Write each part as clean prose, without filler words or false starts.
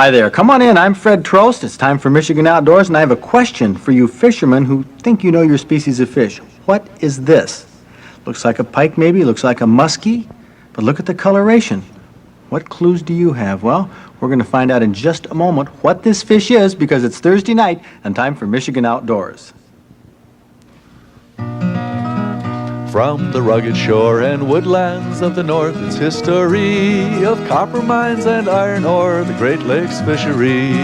Hi there. Come on in. I'm Fred Trost. It's time for Michigan Outdoors, and I have a question for you fishermen who think you know your species of fish. What is this? Looks like a pike maybe, looks like a muskie, but look at the coloration. What clues do you have? Well, we're going to find out in just a moment what this fish is because it's Thursday night and time for Michigan Outdoors. From the rugged shore and woodlands of the north, its history of copper mines and iron ore, the Great Lakes fisheries.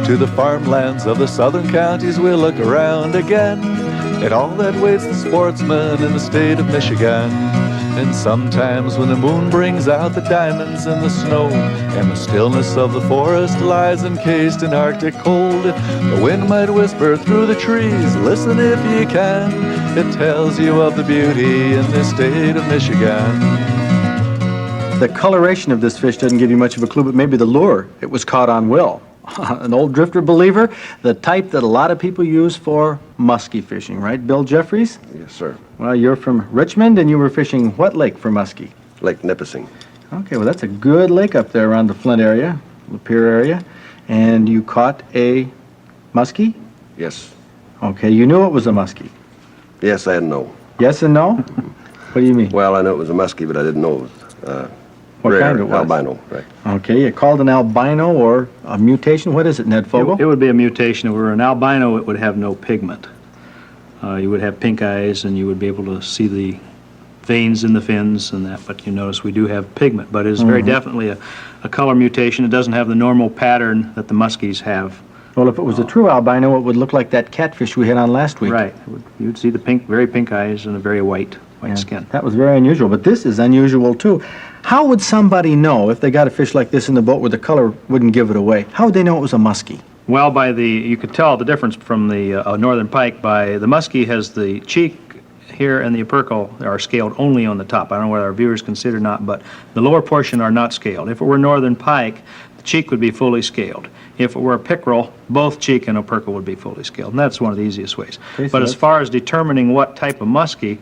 To the farmlands of the southern counties we'll look around again, at all that waits the sportsman in the state of Michigan. And sometimes when the moon brings out the diamonds in the snow, and the stillness of the forest lies encased in Arctic cold, the wind might whisper through the trees, listen if you can, it tells you of the beauty in this state of Michigan. The coloration of this fish doesn't give you much of a clue, but maybe the lure. It was caught on Will. An old drifter believer, the type that a lot of people use for muskie fishing, right, Bill Jeffries? Yes, sir. Well, you're from Richmond, and you were fishing what lake for muskie? Lake Nipissing. Okay, well, that's a good lake up there around the Flint area, Lapeer area, and you caught a muskie? Yes. Okay, you knew it was a muskie? Yes and no. Yes and no? What do you mean? Well, I knew it was a muskie, but I didn't know it was What rare kind it was? albino. Right. Okay, you called an albino or a mutation. What is it, Ned Fogel? It would be a mutation. If it were an albino, it would have no pigment. You would have pink eyes, and you would be able to see the veins in the fins and that, but you notice we do have pigment. But it is very definitely a color mutation. It doesn't have the normal pattern that the muskies have. Well, if it was a true albino, it would look like that catfish we had on last week. Right. You'd see the very pink eyes and a very white skin. That was very unusual, but this is unusual too. How would somebody know if they got a fish like this in the boat where the color wouldn't give it away? How would they know it was a muskie? Well, you could tell the difference from the northern pike by the muskie has the cheek here and the opercle are scaled only on the top. I don't know whether our viewers consider or not, but the lower portion are not scaled. If it were northern pike, the cheek would be fully scaled. If it were a pickerel, both cheek and opercle would be fully scaled, and that's one of the easiest ways. Okay, but as far as determining what type of muskie,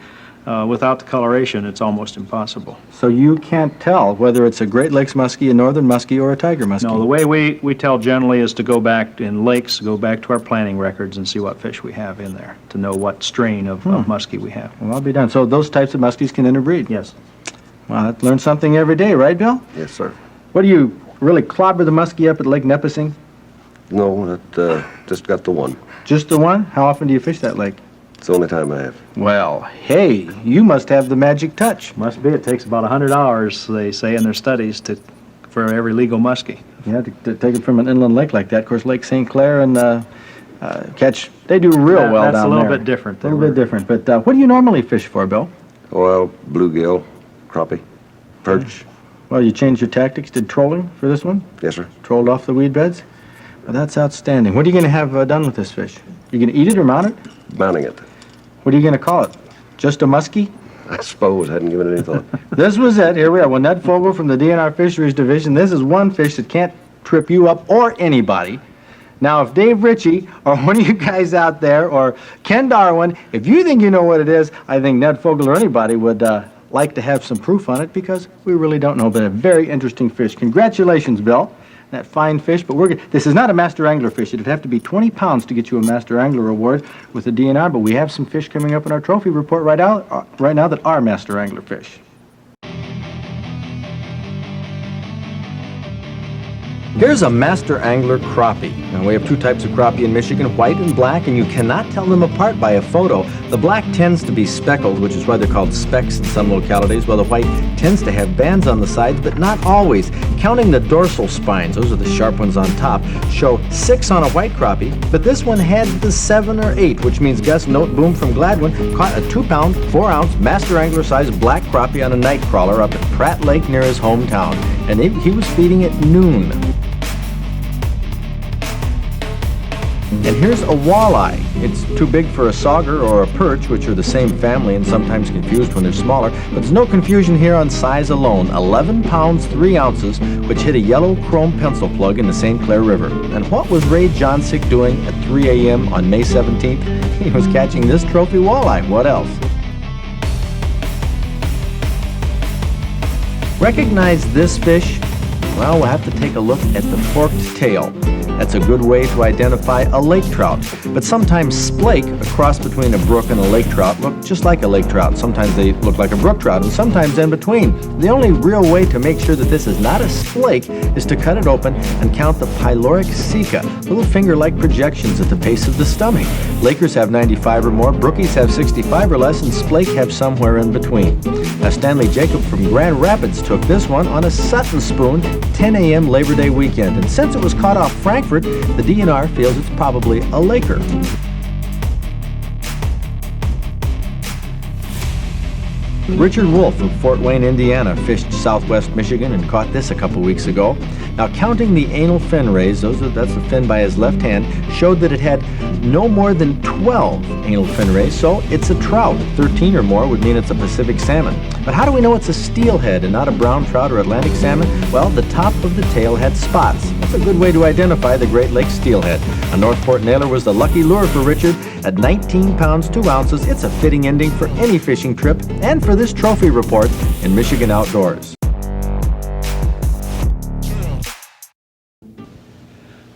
without the coloration, it's almost impossible. So you can't tell whether it's a Great Lakes muskie, a northern muskie, or a tiger muskie? No, the way we tell generally is to go back in lakes, go back to our planning records and see what fish we have in there to know what strain of muskie we have. Well, I'll be done. So those types of muskies can interbreed? Yes. Well, I learn something every day, right, Bill? Yes, sir. What do you really clobber the muskie up at Lake Nipissing? No, that just got the one. Just the one? How often do you fish that lake? It's the only time I have. Well, hey, you must have the magic touch. Must be. It takes about 100 hours, they say in their studies, for every legal muskie. Yeah, to take it from an inland lake like that. Of course, Lake St. Clair and catch, they do real well down there. That's a little bit different. A little bit different. But what do you normally fish for, Bill? Well, bluegill, crappie, perch. Well, you changed your tactics, did trolling for this one? Yes, sir. Trolled off the weed beds? Well, that's outstanding. What are you going to have done with this fish? You going to eat it or mount it? Mounting it. What are you going to call it? Just a muskie? I suppose. I hadn't given it any thought. This was it. Here we are. Well, Ned Fogel from the DNR Fisheries Division. This is one fish that can't trip you up or anybody. Now, if Dave Ritchie or one of you guys out there or Ken Darwin, if you think you know what it is, I think Ned Fogel or anybody would like to have some proof on it because we really don't know, but a very interesting fish. Congratulations, Bill. That fine fish, but this is not a master angler fish. It'd have to be 20 pounds to get you a master angler award with the DNR, but we have some fish coming up in our trophy report right now that are master angler fish. Here's a master angler crappie. Now, we have two types of crappie in Michigan, white and black, and you cannot tell them apart by a photo. The black tends to be speckled, which is why they're called specks in some localities, while the white tends to have bands on the sides, but not always. Counting the dorsal spines, those are the sharp ones on top, show 6 on a white crappie, but this one had the 7 or 8, which means Gus Noteboom from Gladwin caught a 2-pound, 4-ounce master angler sized black crappie on a nightcrawler up at Pratt Lake near his hometown, and he was feeding at noon. And here's a walleye. It's too big for a sauger or a perch, which are the same family and sometimes confused when they're smaller, but there's no confusion here on size alone. 11 pounds, 3 ounces, which hit a yellow chrome pencil plug in the St. Clair River. And what was Ray Johnsick doing at 3 a.m. on May 17th? He was catching this trophy walleye. What else? Recognize this fish? Well, we'll have to take a look at the forked tail. That's a good way to identify a lake trout. But sometimes splake, a cross between a brook and a lake trout, look just like a lake trout. Sometimes they look like a brook trout, and sometimes in between. The only real way to make sure that this is not a splake is to cut it open and count the pyloric ceca, little finger-like projections at the base of the stomach. Lakers have 95 or more, brookies have 65 or less, and splake have somewhere in between. Now, Stanley Jacob from Grand Rapids took this one on a Sutton spoon, 10 a.m. Labor Day weekend. And since it was caught off Frankfurt, the DNR feels it's probably a Laker. Richard Wolf of Fort Wayne, Indiana, fished southwest Michigan and caught this a couple weeks ago. Now, counting the anal fin rays, that's the fin by his left hand, showed that it had no more than 12 anal fin rays, so it's a trout. 13 or more would mean it's a Pacific salmon. But how do we know it's a steelhead and not a brown trout or Atlantic salmon? Well, the top of the tail had spots. That's a good way to identify the Great Lakes steelhead. A Northport nailer was the lucky lure for Richard. At 19 pounds 2 ounces, it's a fitting ending for any fishing trip and for this trophy report in Michigan Outdoors.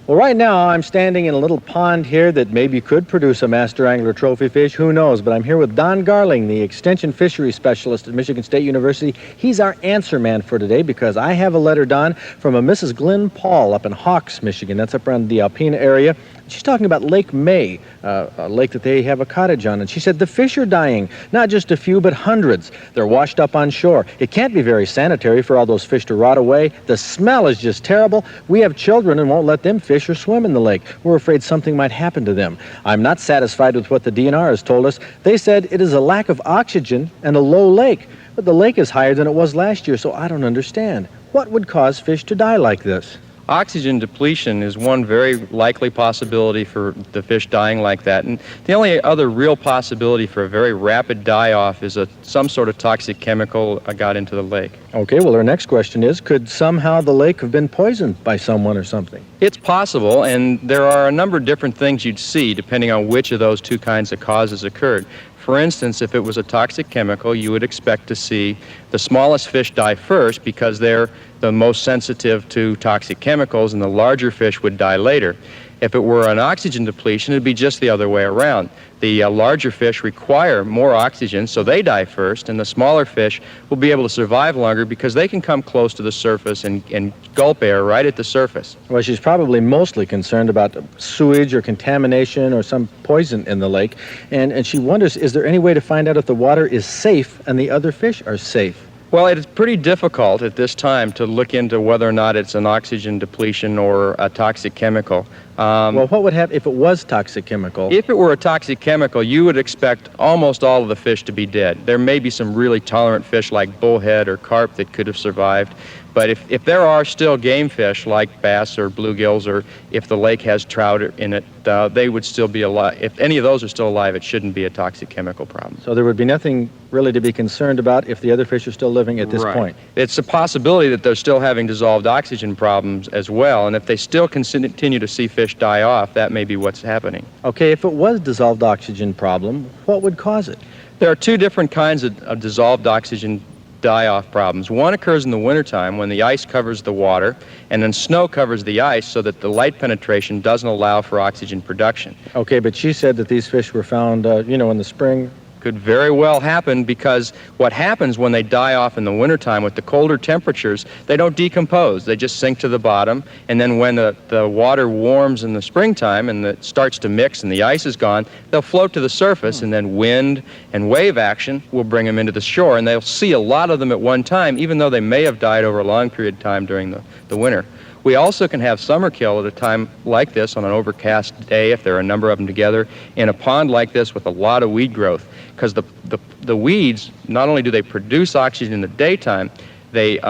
Well, right now I'm standing in a little pond here that maybe could produce a master angler trophy fish. Who knows? But I'm here with Don Garling, the extension fishery specialist at Michigan State University. He's our answer man for today because I have a letter, Don, from a Mrs. Glenn Paul up in Hawks, Michigan. That's up around the Alpena area. She's talking about Lake May, a lake that they have a cottage on. And she said the fish are dying, not just a few, but hundreds. They're washed up on shore. It can't be very sanitary for all those fish to rot away. The smell is just terrible. We have children and won't let them fish or swim in the lake. We're afraid something might happen to them. I'm not satisfied with what the DNR has told us. They said it is a lack of oxygen and a low lake. But the lake is higher than it was last year, so I don't understand. What would cause fish to die like this? Oxygen depletion is one very likely possibility for the fish dying like that. And the only other real possibility for a very rapid die-off is some sort of toxic chemical got into the lake. Okay, well, our next question is, could somehow the lake have been poisoned by someone or something? It's possible, and there are a number of different things you'd see depending on which of those two kinds of causes occurred. For instance, if it was a toxic chemical, you would expect to see the smallest fish die first because they're the most sensitive to toxic chemicals, and the larger fish would die later. If it were an oxygen depletion, it'd be just the other way around. The larger fish require more oxygen, so they die first, and the smaller fish will be able to survive longer because they can come close to the surface and gulp air right at the surface. Well, she's probably mostly concerned about sewage or contamination or some poison in the lake, and she wonders, is there any way to find out if the water is safe and the other fish are safe? Well, it is pretty difficult at this time to look into whether or not it's an oxygen depletion or a toxic chemical. Well, what would happen if it was toxic chemical? If it were a toxic chemical, you would expect almost all of the fish to be dead. There may be some really tolerant fish like bullhead or carp that could have survived. But if there are still game fish like bass or bluegills, or if the lake has trout in it, they would still be alive. If any of those are still alive, it shouldn't be a toxic chemical problem. So there would be nothing really to be concerned about if the other fish are still living at this point? It's a possibility that they're still having dissolved oxygen problems as well, and if they still continue to see fish die off, that may be what's happening. Okay, if it was dissolved oxygen problem, what would cause it? There are two different kinds of dissolved oxygen die-off problems. One occurs in the wintertime when the ice covers the water and then snow covers the ice so that the light penetration doesn't allow for oxygen production. Okay, but she said that these fish were found, in the spring. Could very well happen because what happens when they die off in the wintertime with the colder temperatures, they don't decompose. They just sink to the bottom, and then when the water warms in the springtime and it starts to mix and the ice is gone, they'll float to the surface, and then wind and wave action will bring them into the shore, and they'll see a lot of them at one time, even though they may have died over a long period of time during the winter. We also can have summer kill at a time like this on an overcast day if there are a number of them together in a pond like this with a lot of weed growth, because the weeds, not only do they produce oxygen in the daytime, they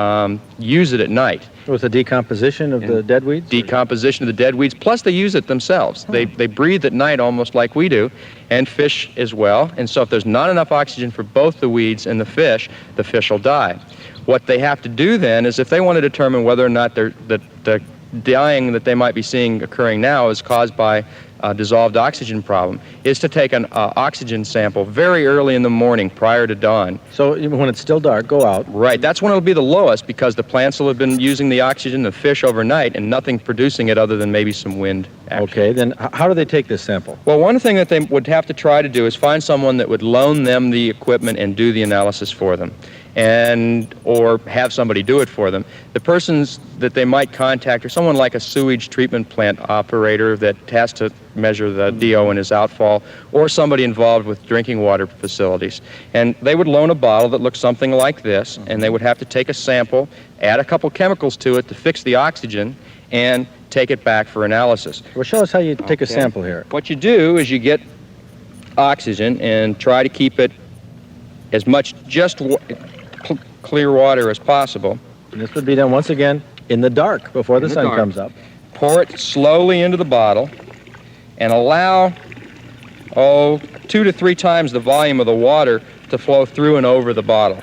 use it at night. With the decomposition of the dead weeds? Decomposition of the dead weeds, plus they use it themselves. They breathe at night almost like we do, and fish as well. And so if there's not enough oxygen for both the weeds and the fish will die. What they have to do then is if they want to determine whether or not the dying that they might be seeing occurring now is caused by a dissolved oxygen problem, is to take an oxygen sample very early in the morning prior to dawn. So even when it's still dark, go out. Right, that's when it'll be the lowest because the plants will have been using the oxygen, the fish overnight, and nothing producing it other than maybe some wind action. Okay, then how do they take this sample? Well, one thing that they would have to try to do is find someone that would loan them the equipment and do the analysis for them, or have somebody do it for them. The persons that they might contact are someone like a sewage treatment plant operator that has to measure the DO in his outfall, or somebody involved with drinking water facilities. And they would loan a bottle that looks something like this, and they would have to take a sample, add a couple chemicals to it to fix the oxygen, and take it back for analysis. Well, show us how you take a sample here. What you do is you get oxygen and try to keep it as much just clear water as possible. And this would be done once again in the dark before the sun comes up. Pour it slowly into the bottle and allow, 2 to 3 times the volume of the water to flow through and over the bottle.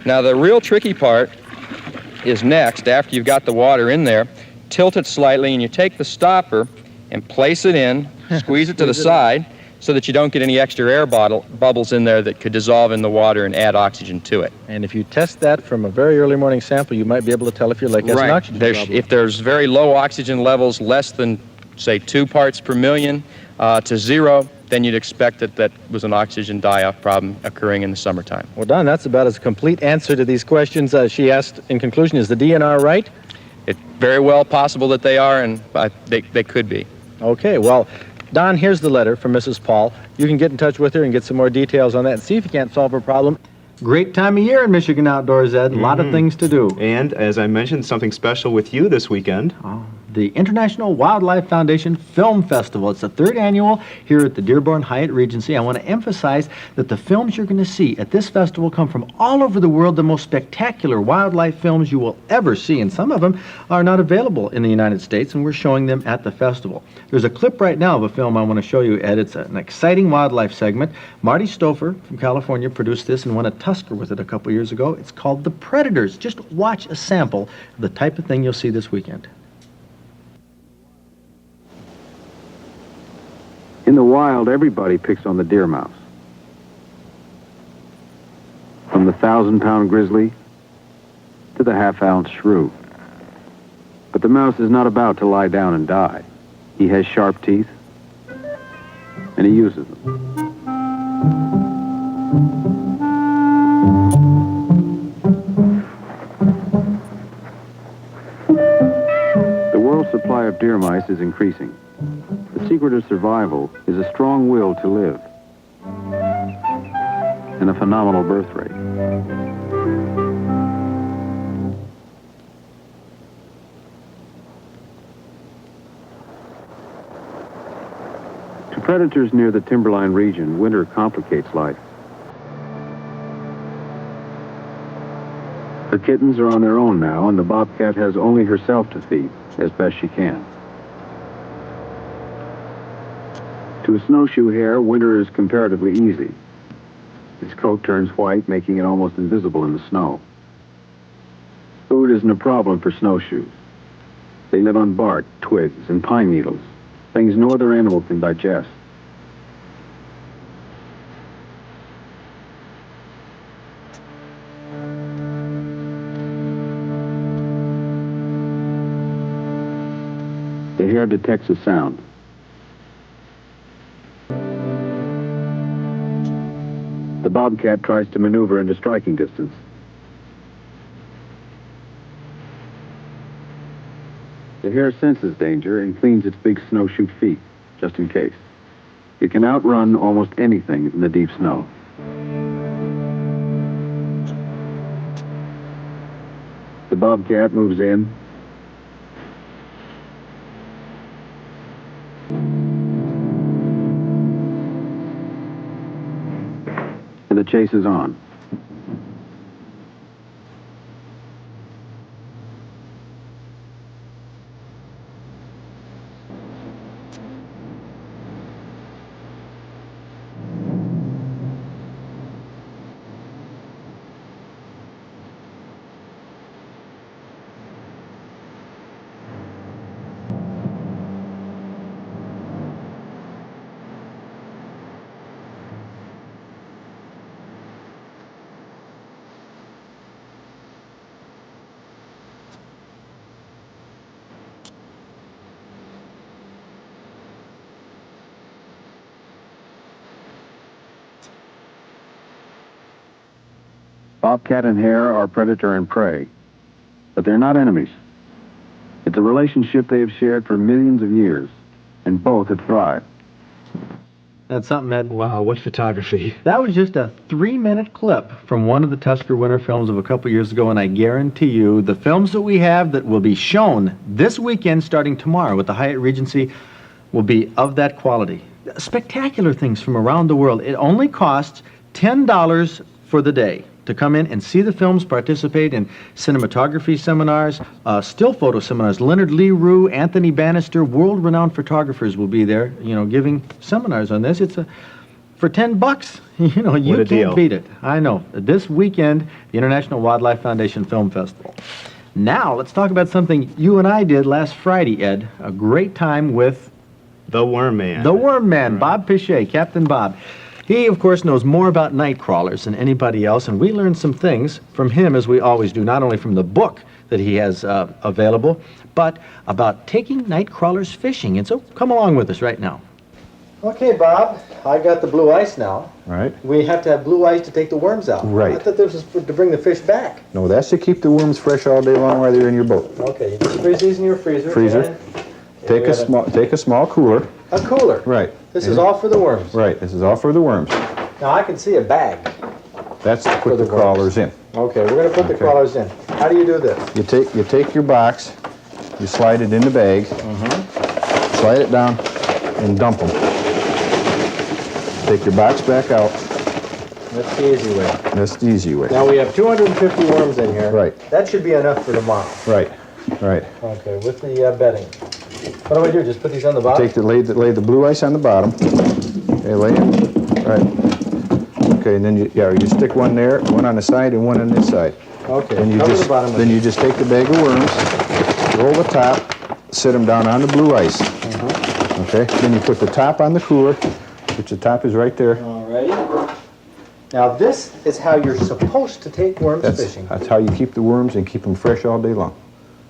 Now, the real tricky part is next, after you've got the water in there, tilt it slightly and you take the stopper and place it in, squeeze it to the side, so that you don't get any extra air bubbles in there that could dissolve in the water and add oxygen to it. And if you test that from a very early morning sample, you might be able to tell if your lake has an oxygen problem. If there's very low oxygen levels, less than, say, 2 parts per million to 0, then you'd expect that was an oxygen die-off problem occurring in the summertime. Well, Don, that's about as complete answer to these questions. She asked, in conclusion, is the DNR right? It's very well possible that they are, and they could be. Okay, well, Don, here's the letter from Mrs. Paul. You can get in touch with her and get some more details on that and see if you can't solve her problem. Great time of year in Michigan outdoors, Ed. A lot of things to do. And, as I mentioned, something special with you this weekend. The International Wildlife Foundation Film Festival. It's the 3rd annual here at the Dearborn Hyatt Regency. I want to emphasize that the films you're going to see at this festival come from all over the world, the most spectacular wildlife films you will ever see, and some of them are not available in the United States, and we're showing them at the festival. There's a clip right now of a film I want to show you, Ed. It's an exciting wildlife segment. Marty Stouffer from California produced this and won a Tusker with it a couple years ago. It's called The Predators. Just watch a sample of the type of thing you'll see this weekend. In the wild, everybody picks on the deer mouse. From the 1,000-pound grizzly to the half-ounce shrew. But the mouse is not about to lie down and die. He has sharp teeth, and he uses them. The world's supply of deer mice is increasing. The secret of survival is a strong will to live and a phenomenal birth rate. To predators near the timberline region, winter complicates life. The kittens are on their own now, and the bobcat has only herself to feed, as best she can. To a snowshoe hare, winter is comparatively easy. Its coat turns white, making it almost invisible in the snow. Food isn't a problem for snowshoes. They live on bark, twigs, and pine needles, things no other animal can digest. The hare detects a sound. The bobcat tries to maneuver into striking distance. The hare senses danger and cleans its big snowshoe feet, just in case. It can outrun almost anything in the deep snow. The bobcat moves in. And the chase is on. Bobcat and hare are predator and prey, but they're not enemies. It's a relationship they have shared for millions of years, and both have thrived. That's something, Ed. Wow, what photography. That was just a 3-minute clip from one of the Tusker Winter films of a couple years ago, and I guarantee you the films that we have that will be shown this weekend starting tomorrow with the Hyatt Regency will be of that quality. Spectacular things from around the world. It only costs $10 for the day to come in and see the films, participate in cinematography seminars, still photo seminars. Leonard Leroux, Anthony Bannister, world-renowned photographers will be there, giving seminars on this. It's for $10. You can't deal. beat it. I know. This weekend, the International Wildlife Foundation Film Festival. Now, let's talk about something you and I did last Friday, Ed. A great time with The Worm Man. the Worm Man, Bob Piche, Captain Bob. He, of course, knows more about Nightcrawlers than anybody else, and we learned some things from him, as we always do, not only from the book that he has available, but about taking Nightcrawlers fishing. And so come along with us right now. Okay, Bob, I got the blue ice now. Right? We have to have blue ice to take the worms out. Right. I thought this was to bring the fish back. No, that's to keep the worms fresh all day long while they're in your boat. Okay, you just freeze these in your freezer. Freezer. and Take we a got small cooler. a cooler. Right. This is all for the worms. Right. This is all for the worms. Now I can see a bag. That's to For put the the crawlers in. Okay, we're going to put the Okay. crawlers in. How do you do this? You take your box, you slide it in the bag, slide it down, and dump them. Take your box back out. That's the easy way. That's the easy way. Now we have 250 worms in here. Right. That should be enough for tomorrow. Right. Right. Okay, with the bedding. What do I do? Just put these on the bottom? Lay the blue ice on the bottom. Okay, lay it. Right. Okay, and then you stick one there, one on the side, and one on this side. Okay. Then you cover just the bottom. then you just take the bag of worms, roll the top, set them down on the blue ice. Okay. Then you put the top on the cooler, which the top is right there. Alrighty. Now this is how you're supposed to take worms fishing. That's how you keep the worms and keep them fresh all day long.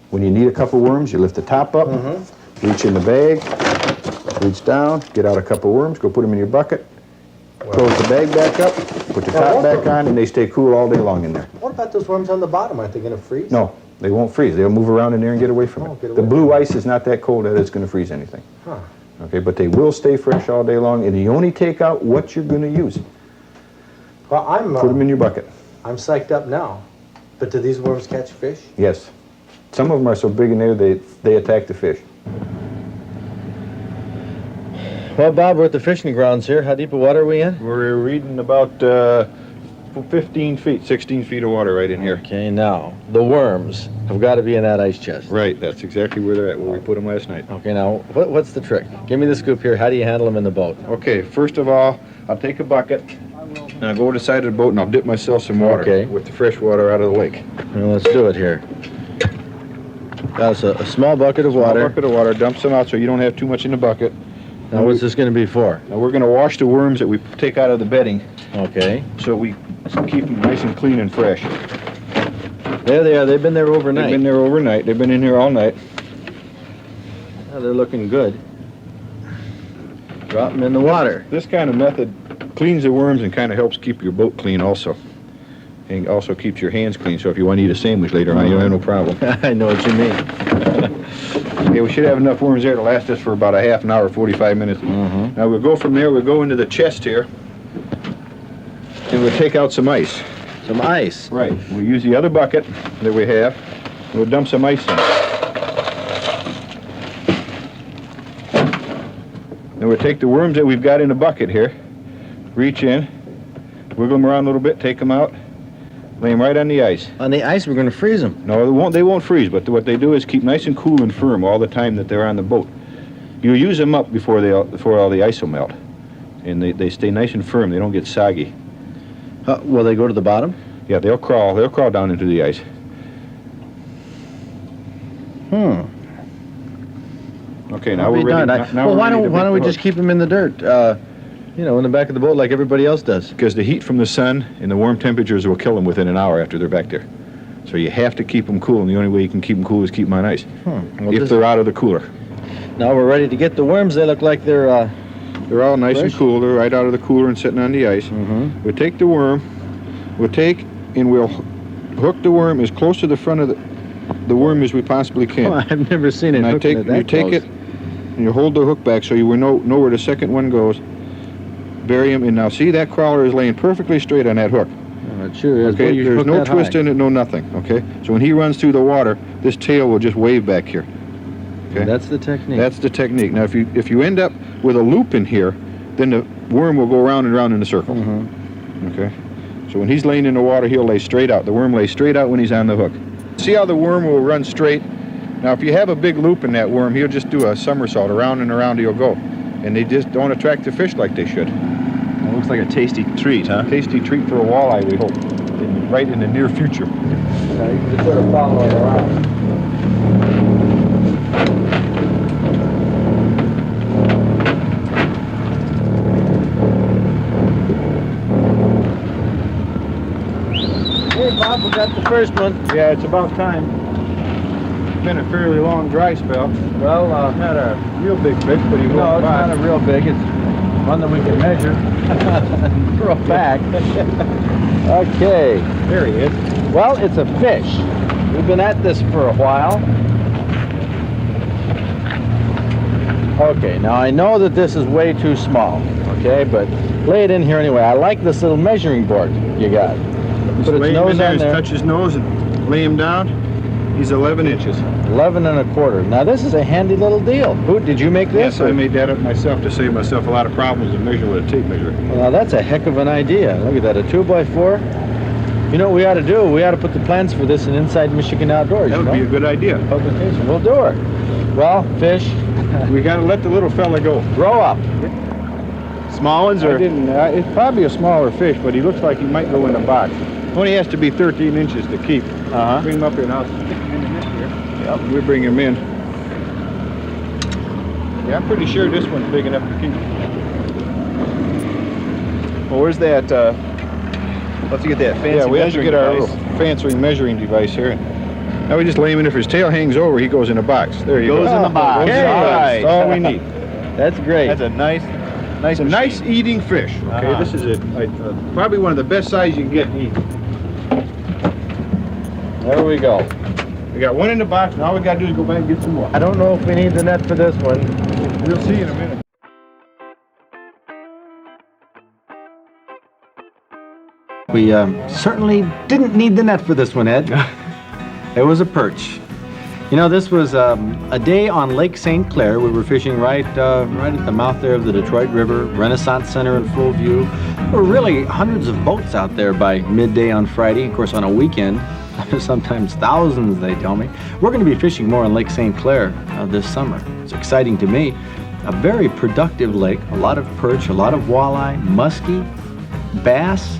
When you need a couple worms, you lift the top up, reach in the bag, reach down, get out a couple worms, go put them in your bucket, close the bag back up, put the top back on, and they stay cool all day long in there. What about those worms on the bottom? Aren't they going to freeze? No, they won't freeze. They'll move around in there and get away from it. The blue ice is not that cold that it's going to freeze anything. Huh. Okay, but they will stay fresh all day long, and you only take out what you're going to use. Well, Put them in your bucket. I'm psyched up now. But do these worms catch fish? Yes. Some of them are so big in there, they attack the fish. Well, Bob, we're at the fishing grounds here. How deep of water are we in? We're reading about 15 feet, 16 feet of water right in here. Okay, now, the worms have got to be in that ice chest. Right, that's exactly where they're at, where we put them last night. Okay, now, what's the trick? Give me the scoop here. How do you handle them in the boat? Okay, first of all, I'll take a bucket, and I'll go to the side of the boat, and I'll dip myself some water Okay. with the fresh water out of the lake. Well, let's do it here. That's a small bucket of water. Small bucket of water, dump some out so you don't have too much in the bucket. Now, what's this going to be for? Now we're going to wash the worms that we take out of the bedding Okay. so we keep them nice and clean and fresh. There they are. They've been there overnight. They've been there overnight. They've been in here all night. Now, they're looking good. Drop them in the water. This kind of method cleans the worms and kind of helps keep your boat clean also. And also keeps your hands clean, so if you want to eat a sandwich later on, you'll have no problem. I know what you mean. Okay, we should have enough worms there to last us for about a half an hour, 45 minutes. Now we'll go from there, we'll go into the chest here, and we'll take out some ice. Some ice. Right. We'll use the other bucket that we have, and we'll dump some ice in. Then we'll take the worms that we've got in the bucket here, reach in, wiggle them around a little bit, take them out, lay them right on the ice. On the ice, we're going to freeze them. No, they won't freeze, but what they do is keep nice and cool and firm all the time that they're on the boat. You use them up before all the ice will melt, and they stay nice and firm. They don't get soggy. Will they go to the bottom? Yeah, they'll crawl down into the ice. Okay, now we're ready. Well, why don't we just keep them in the dirt? In the back of the boat like everybody else does. Because the heat from the sun and the warm temperatures will kill them within an hour after they're back there. So you have to keep them cool, and the only way you can keep them cool is keep them on ice. If they're out of the cooler. Now we're ready to get the worms. They look like they're all nice fresh? and cool. They're right out of the cooler and sitting on the ice. We'll take the worm. We'll take and we'll hook the worm as close to the front of the worm as we possibly can. Oh, I've never seen it. And you take it and you hold the hook back so you will know where the second one goes. Bury him, and now see that crawler is laying perfectly straight on that hook. Oh, it sure is. Okay, there's no twist in it, no nothing. Okay, so when he runs through the water, this tail will just wave back here. Okay, That's the technique. that's the technique. Now, if you end up with a loop in here, then the worm will go round and round in a circle. Okay, so when he's laying in the water, he'll lay straight out. The worm lays straight out when he's on the hook. See how the worm will run straight? Now, if you have a big loop in that worm, he'll just do a somersault. Around and around he'll go. And they just don't attract the fish like they should. It looks like a tasty treat, huh? Tasty treat for a walleye, we hope, right in the near future. You can just sort of follow it around. Hey, Bob, we got the first one. Yeah, it's about time. It's been a fairly long dry spell. Well, Not a real big fish, but he will no, it's survive. not a real big. It's one that we can measure. Throw it back. Okay. There he is. Well, it's a fish. We've been at this for a while. Okay, now I know that this is way too small, okay, but lay it in here anyway. I like this little measuring board you got. Put its lay him nose in there on and there, touch touch his nose and lay him down. He's 11 inches. 11 1/4. Now this is a handy little deal. Who did you make this? Yes, I made that up myself to save myself a lot of problems and measure with a tape measure. Well, that's a heck of an idea. Look at that, a 2x4. You know what we ought to do? We ought to put the plans for this in Inside Michigan Outdoors. That would be a good idea. Publication. We'll do it. Well, fish, We got to let the little fella go. grow up. Small ones I or? didn't. It's probably a smaller fish, but he looks like he might go in a box. Only has to be 13 inches to keep. Uh-huh. Bring him up here now. Stick him in the net here. Yep. We bring him in. Yeah, I'm pretty sure this one's big enough to keep. Well, where's that, let's get that fancy Yeah, we have to measuring get our device. little fancy measuring device here. Now we just lay him in. If his tail hangs over, he goes in a box. There you go. Goes in the box. Goes in the All box. right. That's all we need. That's great. That's a nice It's a nice eating fish. Okay, Uh-huh. this is probably one of the best size you can get and eat. There we go. We got one in the box. Now all we got to do is go back and get some more. I don't know if we need the net for this one. We'll see in a minute. We certainly didn't need the net for this one, Ed. It was a perch. You know, this was a day on Lake St. Clair. We were fishing right at the mouth there of the Detroit River, Renaissance Center in full view. There were really hundreds of boats out there by midday on Friday. Of course, on a weekend, sometimes thousands, they tell me. We're going to be fishing more on Lake St. Clair this summer. It's exciting to me. A very productive lake, a lot of perch, a lot of walleye, muskie, bass.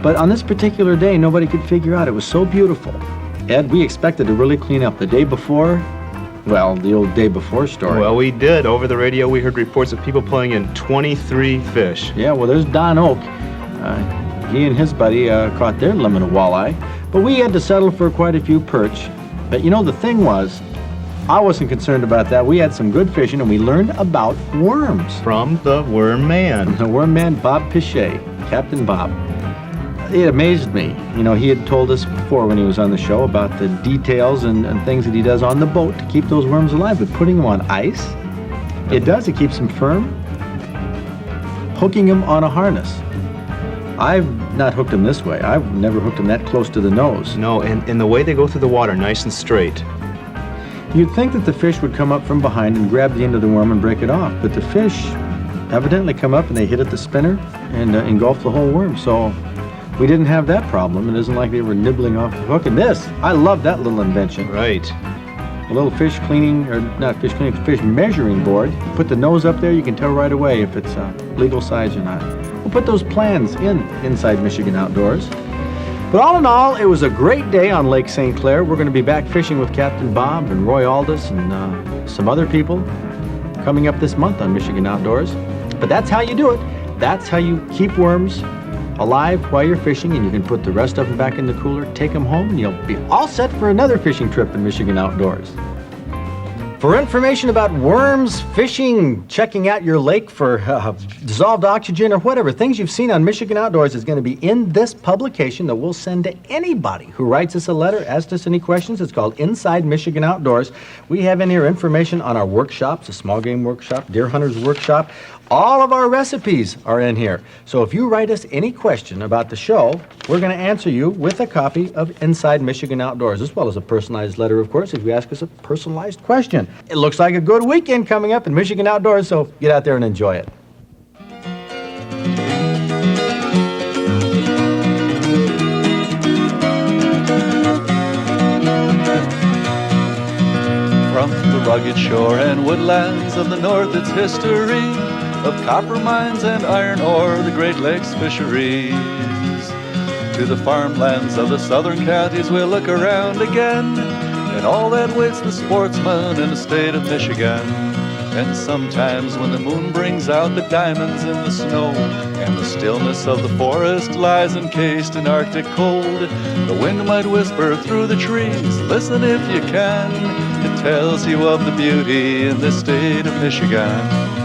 But on this particular day, nobody could figure out. It was so beautiful. Ed, we expected to really clean up the day before. Well, the old day before story. Well, we did. Over the radio, we heard reports of people pulling in 23 fish. Yeah, well, there's Don Oak. He and his buddy caught their limit of walleye. But we had to settle for quite a few perch. But you know, the thing was, I wasn't concerned about that. We had some good fishing, and we learned about worms. From the Worm Man. The worm man, Bob Piche, Captain Bob. It amazed me. You know, he had told us before when he was on the show about the details and things that he does on the boat to keep those worms alive. But putting them on ice, it does. It keeps them firm. Hooking them on a harness. I've not hooked them this way. I've never hooked them that close to the nose. No, and the way they go through the water, nice and straight. You'd think that the fish would come up from behind and grab the end of the worm and break it off. But the fish evidently come up and they hit at the spinner and engulf the whole worm. So we didn't have that problem. It isn't like they were nibbling off the hook. And this, I love that little invention. Right. A little fish cleaning, or not fish cleaning, fish measuring board. You put the nose up there, you can tell right away if it's legal size or not. We'll put those plans inside Michigan Outdoors. But all in all, it was a great day on Lake St. Clair. We're going to be back fishing with Captain Bob and Roy Aldous and some other people coming up this month on Michigan Outdoors. But that's how you do it. That's how you keep worms alive while you're fishing, and you can put the rest of them back in the cooler, take them home, and you'll be all set for another fishing trip in Michigan Outdoors. For information about worms, fishing, checking out your lake for dissolved oxygen or whatever, things you've seen on Michigan Outdoors is going to be in this publication that we'll send to anybody who writes us a letter, asks us any questions. It's called Inside Michigan Outdoors. We have in here information on our workshops, a small game workshop, deer hunters workshop. All of our recipes are in here. So if you write us any question about the show, we're going to answer you with a copy of Inside Michigan Outdoors, as well as a personalized letter, of course, if you ask us a personalized question. It looks like a good weekend coming up in Michigan Outdoors, so get out there and enjoy it. From the rugged shore and woodlands of the north, its history of copper mines and iron ore, the Great Lakes fisheries. To the farmlands of the southern counties we'll look around again, and all that waits the sportsman in the state of Michigan. And sometimes when the moon brings out the diamonds in the snow, and the stillness of the forest lies encased in Arctic cold, the wind might whisper through the trees, listen if you can, it tells you of the beauty in this state of Michigan.